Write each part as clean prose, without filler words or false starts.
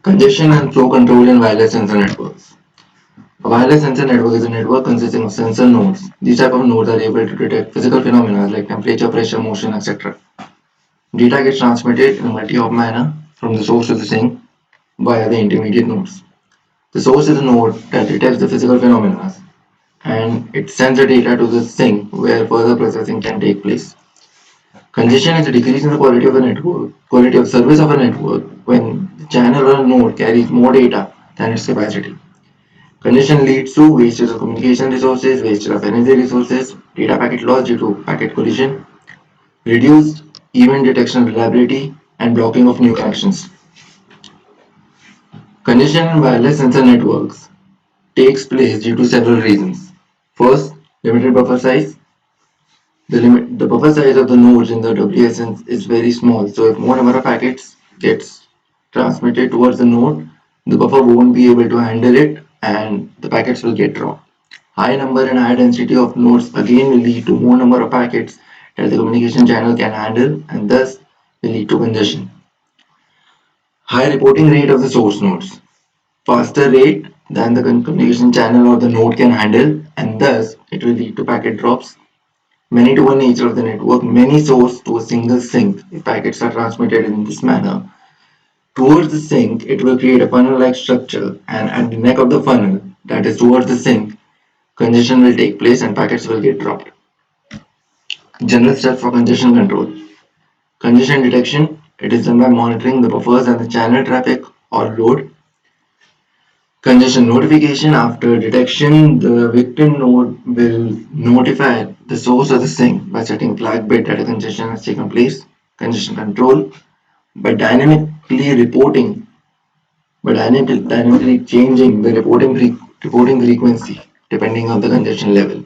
Congestion and flow control in wireless sensor networks. A wireless sensor network is a network consisting of sensor nodes. These type of nodes are able to detect physical phenomena like temperature, pressure, motion, etc. Data gets transmitted in a multi-hop manner from the source to the sink via the intermediate nodes. The source is a node that detects the physical phenomena and it sends the data to the sink where further processing can take place. Congestion is a decrease in the quality of a network, quality of service of a network when the channel or node carries more data than its capacity. Congestion leads to wastage of communication resources, wastage of energy resources, data packet loss due to packet collision, reduced event detection reliability, and blocking of new connections. Congestion in wireless sensor networks takes place due to several reasons. First, limited buffer size. The buffer size of the nodes in the WSN is very small, so if more number of packets gets transmitted towards the node, the buffer won't be able to handle it and the packets will get dropped. High number and high density of nodes again will lead to more number of packets that the communication channel can handle and thus will lead to congestion. High reporting rate of the source nodes. Faster rate than the communication channel or the node can handle and thus it will lead to packet drops. Many to one nature of the network, many source to a single sink. If packets are transmitted in this manner towards the sink, it will create a funnel-like structure and at the neck of the funnel, that is towards the sink, congestion will take place and packets will get dropped. General steps for congestion control. Congestion detection. It is done by monitoring the buffers and the channel traffic or load. Congestion notification. After detection, the victim node will notify the source of the sink by setting flag bit that a congestion has taken place. Congestion control by dynamically changing the reporting frequency depending on the congestion level.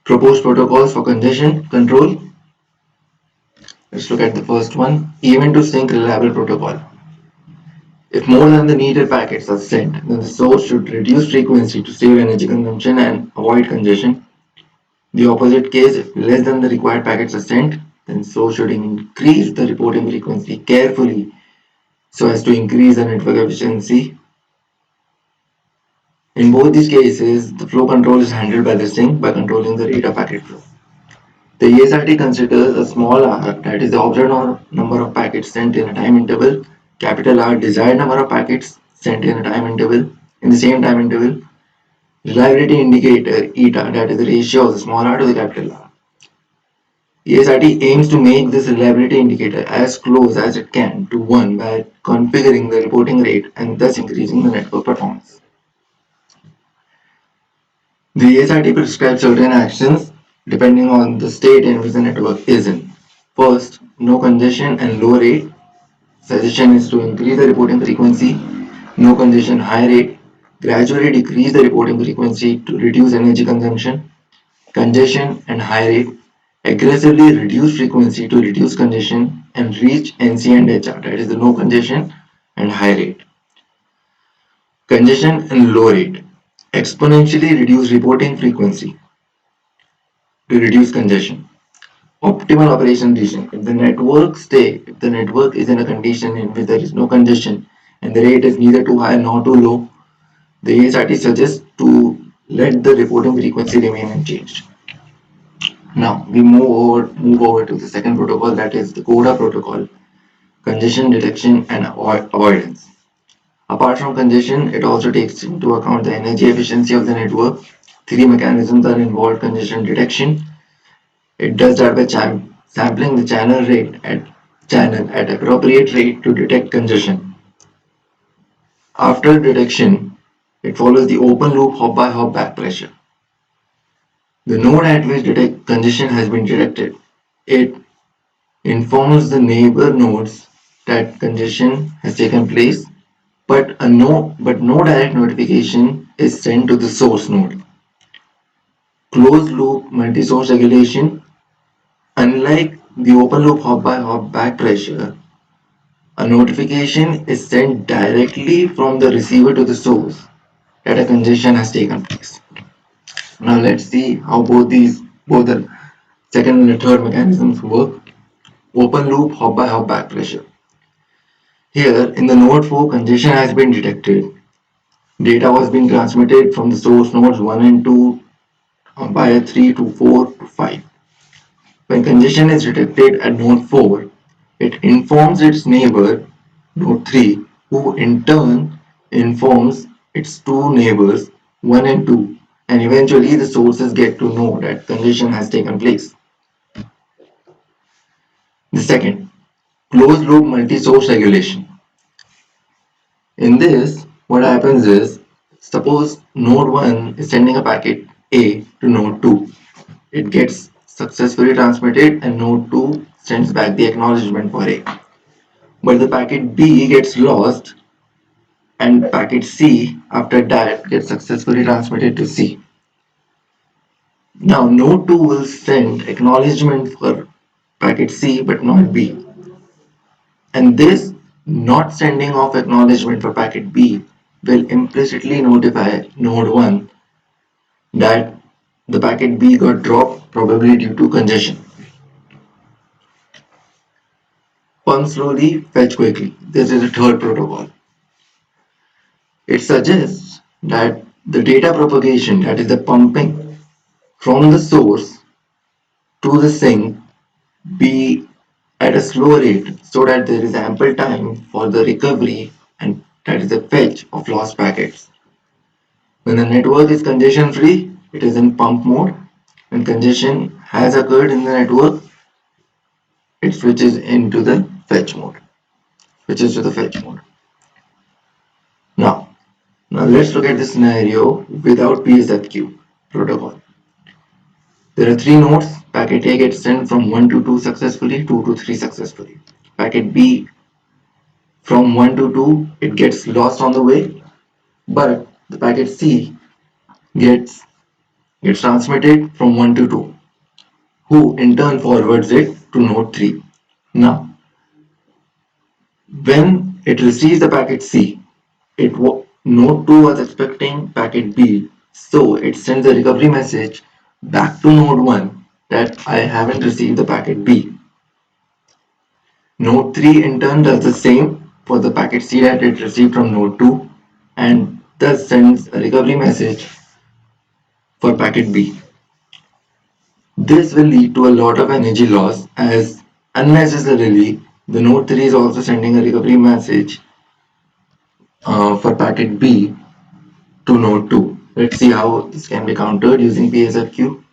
Proposed protocols for congestion control. Let's look at the first one. Event to sync reliable protocol. If more than the needed packets are sent, then the source should reduce frequency to save energy consumption and avoid congestion. The opposite case, if less than the required packets are sent, then source should increase the reporting frequency carefully so as to increase the network efficiency. In both these cases, the flow control is handled by the sink by controlling the rate of packet flow. The ESRT considers a small r, that is the observed number of packets sent in a time interval, capital R, desired number of packets sent in a time interval, in the same time interval, reliability indicator eta, that is the ratio of the small r to the capital R. ESRT aims to make this reliability indicator as close as it can to 1 by configuring the reporting rate and thus increasing the network performance. The ESRT prescribes certain actions depending on the state in which the network is in. First, no congestion and low rate. Suggestion is to increase the reporting frequency, no congestion, high rate. Gradually decrease the reporting frequency to reduce energy consumption, congestion and high rate. Aggressively reduce frequency to reduce congestion and reach NC and HR, that is the no congestion and high rate. Congestion and low rate. Exponentially reduce reporting frequency to reduce congestion. Optimal operation region. If the network is in a condition in which there is no congestion and the rate is neither too high nor too low, the ESRT suggests to let the reporting frequency remain unchanged. Now we move over to the second protocol, that is the CODA protocol, congestion detection and avoidance. Apart from congestion, it also takes into account the energy efficiency of the network. Three mechanisms are involved: congestion detection. It does that by sampling the channel at appropriate rate to detect congestion. After detection, it follows the open loop hop by hop back pressure. The node at which congestion has been detected, it informs the neighbor nodes that congestion has taken place, but no direct notification is sent to the source node. Closed loop multi-source regulation. Unlike the open loop hop by hop back pressure, a notification is sent directly from the receiver to the source that a congestion has taken place. Now let's see how both the second and the third mechanisms work. open loop hop by hop back pressure. Here in the node 4, congestion has been detected. Data was being transmitted from the source nodes 1 and 2 via 3 to 4 to 5. When congestion is detected at node 4, it informs its neighbor, node 3, who in turn informs its two neighbors, 1 and 2, and eventually the sources get to know that congestion has taken place. The second, closed loop multi-source regulation. In this, what happens is, suppose node 1 is sending a packet A to node 2. It gets successfully transmitted and node 2 sends back the acknowledgement for A. But the packet B gets lost and packet C after that gets successfully transmitted to C. Now node 2 will send acknowledgement for packet C but not B. And this not sending of acknowledgement for packet B will implicitly notify node 1 that the packet B got dropped probably due to congestion. Pump slowly, fetch quickly. This is the third protocol. It suggests that the data propagation, that is the pumping from the source to the sink, be at a slow rate so that there is ample time for the recovery and that is the fetch of lost packets. When the network is congestion free, it is in pump mode. When congestion has occurred in the network, it switches into the fetch mode. Switches to the fetch mode. Now, let's look at the scenario without PSFQ protocol. There are three nodes. Packet A gets sent from 1 to 2 successfully, 2 to 3 successfully. Packet B from 1 to 2, it gets lost on the way, but the packet C gets transmitted from 1 to 2, who in turn forwards it to node 3. Now, when it receives the packet C, node 2 was expecting packet B, so it sends a recovery message back to node 1 that I haven't received the packet B. Node 3 in turn does the same for the packet C that it received from node 2 and thus sends a recovery message for packet B. This will lead to a lot of energy loss as unnecessarily the node 3 is also sending a recovery message for packet B to node 2. Let's see how this can be countered using PSFQ.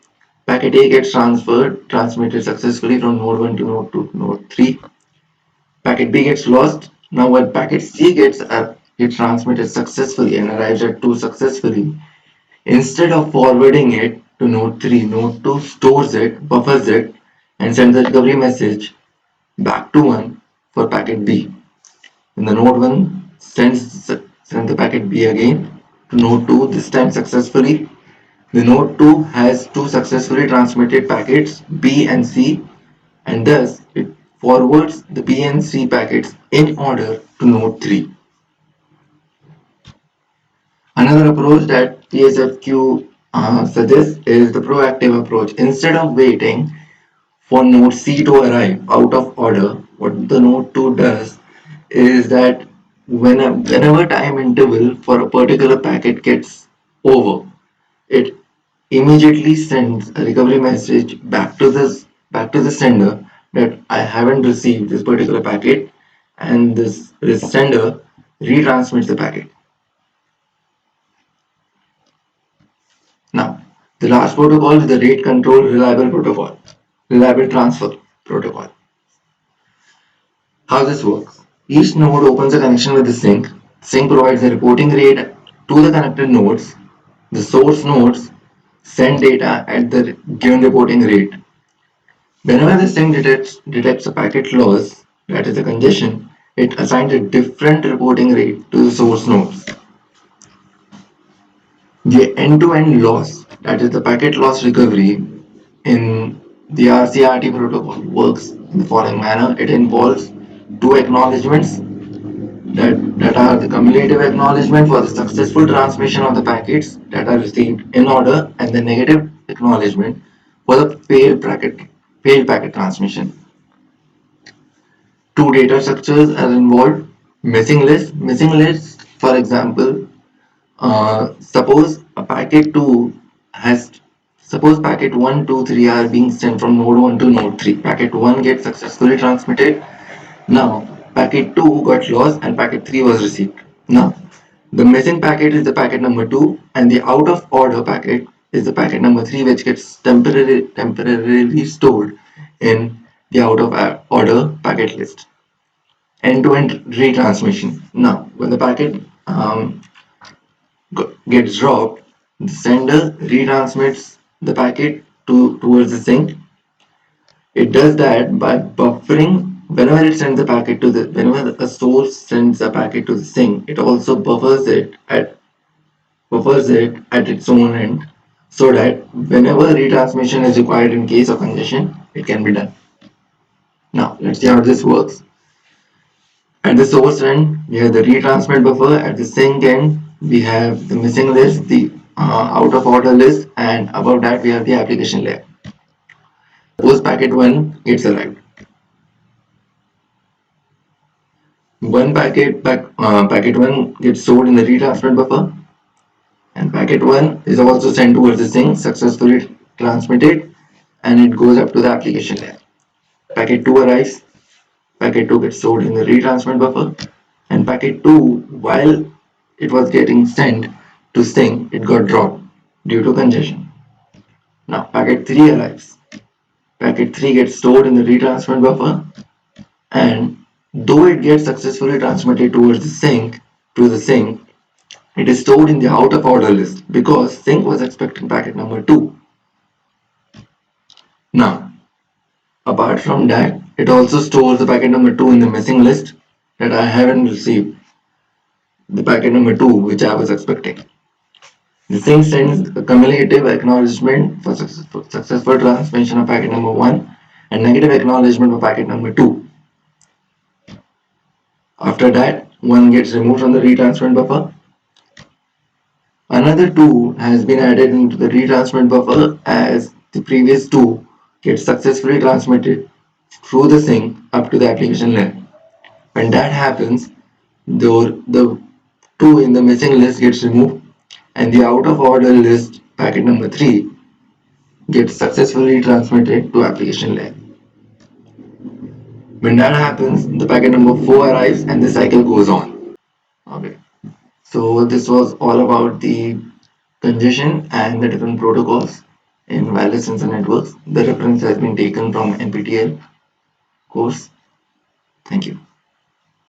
Packet A gets transmitted successfully from node 1 to node 2 to node 3. Packet B gets lost. Now when packet C gets transmitted successfully and arrives at 2 successfully, instead of forwarding it to node 3, node 2 stores it, buffers it, and sends the recovery message back to 1 for packet B. And the node 1 sends the packet B again to node 2, this time successfully. The node 2 has two successfully transmitted packets B and C, and thus it forwards the B and C packets in order to node 3. Another approach that PSFQ suggests is the proactive approach. Instead of waiting for node C to arrive out of order, what the node 2 does is that whenever time interval for a particular packet gets over, it immediately sends a recovery message back to the sender that I haven't received this particular packet, and this sender retransmits the packet. Now, the last protocol is the rate control reliable transfer protocol. How this works? Each node opens a connection with the sink. Sink provides a reporting rate to the connected nodes. The source nodes send data at the given reporting rate. Whenever the sink detects a packet loss, that is a congestion, it assigns a different reporting rate to the source nodes. The end-to-end loss, that is the packet loss recovery, in the RCRT protocol works in the following manner. It involves two acknowledgements that are the cumulative acknowledgement for the successful transmission of the packets that are received in order and the negative acknowledgement for the failed packet transmission. two data structures are involved. Missing list, for example, suppose a packet 2 has, suppose packet 1, 2, 3 are being sent from node 1 to node 3. Packet 1 gets successfully transmitted. Now, packet 2 got lost and packet 3 was received. Now, the missing packet is the packet number 2 and the out of order packet is the packet number 3, which gets temporarily stored in the out of order packet list. End-to-end retransmission. Now, when the packet gets dropped, the sender retransmits the packet towards the sink. It does that by buffering. Whenever it sends the packet to the whenever a source sends a packet to the sink, it also buffers it at its own end so that whenever retransmission is required in case of congestion, it can be done. Now let's see how this works. At the source end, we have the retransmit buffer. At the sink end, we have the missing list, the out of order list, and above that we have the application layer. Suppose packet 1 gets arrived. Packet 1 gets stored in the retransmit buffer, and packet 1 is also sent towards the sink, successfully transmitted, and it goes up to the application layer. Packet 2 arrives, packet 2 gets stored in the retransmit buffer, and packet 2, while it was getting sent to sink, it got dropped due to congestion. Now packet 3 arrives. Packet 3 gets stored in the retransmit buffer, and though it gets successfully transmitted towards the sink, it is stored in the out of order list because sink was expecting packet number 2. Now, apart from that, it also stores the packet number 2 in the missing list that I haven't received, the packet number 2 which I was expecting. The sink sends a cumulative acknowledgement for successful transmission of packet number 1 and negative acknowledgement for packet number 2. After that, 1 gets removed from the retransmit buffer. Another 2 has been added into the retransmit buffer as the previous 2 gets successfully transmitted through the sink up to the application layer. When that happens, the 2 in the missing list gets removed and the out of order list packet number 3 gets successfully transmitted to application layer. When that happens, the packet number 4 arrives and the cycle goes on. Okay. So this was all about the congestion and the different protocols in wireless sensor networks. The reference has been taken from NPTEL course.